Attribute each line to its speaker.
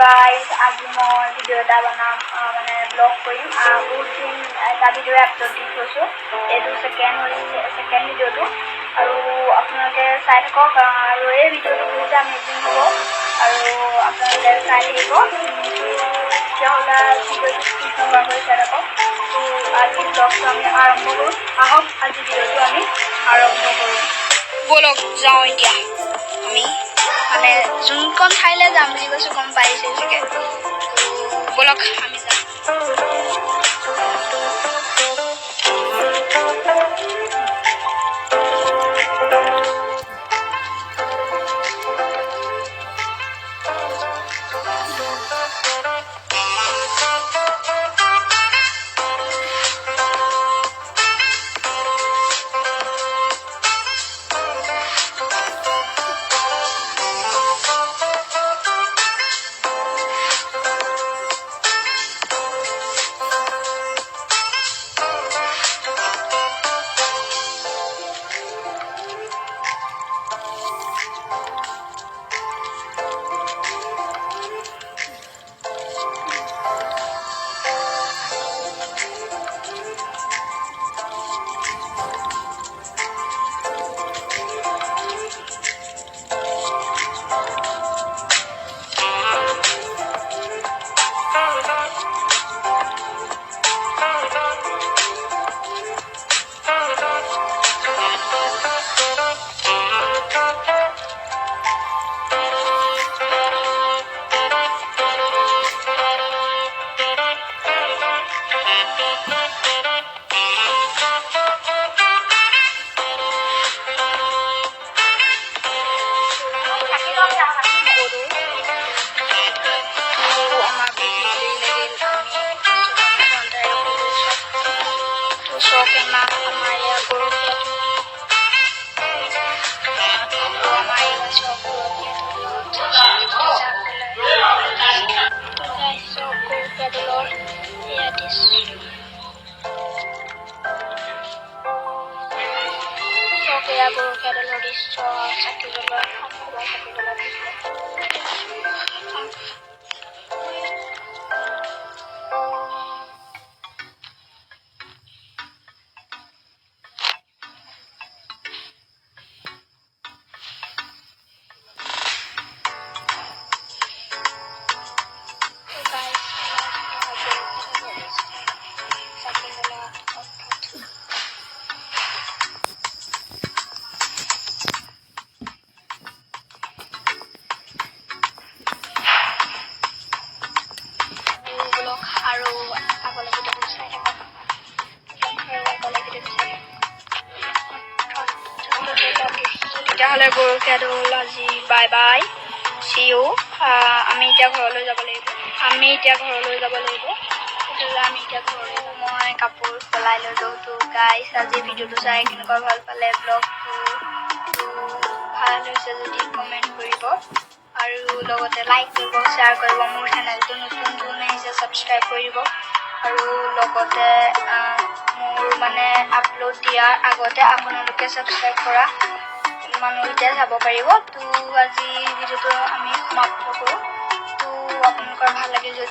Speaker 1: guys আজি মই video' এটা বনাম মানে ব্লগ কৰিম বহুত দিন এটা ভিডিঅ' আপলোড দি থৈছোঁ এইটো ছেকেণ্ড ভিডিঅ'টো আৰু আপোনালোকে চাই থাকক আৰু এই ভিডিঅ'টো বহুত আমেজিং হ'ব আৰু আপোনালোকে চাই থাকিব তেতিয়াহ'লে ভিডিঅ'টো স্কিপ নকৰাকৈ চাই থাকক তো আজি ব্লগটো আমি আৰম্ভ কৰোঁ আহক আজি ভিডিঅ'টো আমি আৰম্ভ কৰোঁ ব'লক যাওঁ এতিয়া আমি মানে যোনখন ঠাইলৈ যাম বুলি কৈছোঁ গম পাইছে চাগে ব'লক আমি যাম তেতিয়াহ'লে গৰখীয়া দৌল আজি বাই বাই চি ইউ আমি এতিয়া ঘৰলৈ যাব লাগিব তেতিয়াহ'লে আমি এতিয়া ঘৰলৈ যাম মই কাপোৰ সলাই লৈ লওঁতো গাইছ আজি ভিডিঅ'টো চাই কেনেকুৱা ভাল পালে ব্লগটো ভাল হৈছে যদি কমেণ্ট কৰিব আৰু লগতে লাইক কৰিব শ্বেয়াৰ কৰিব মোৰ চেনেলটো নতুন যোন আহিছে ছাবস্ক্ৰাইব কৰিব আৰু লগতে মোৰ মানে আপলোড দিয়াৰ আগতে আপোনালোকে ছাবস্ক্ৰাইব কৰা মানুহকেইটাই চাব পাৰিব তো আজি ভিডিঅ'টো আমি সমাপ্ত কৰোঁ তো আপোনালোকৰ ভাল লাগিল যদি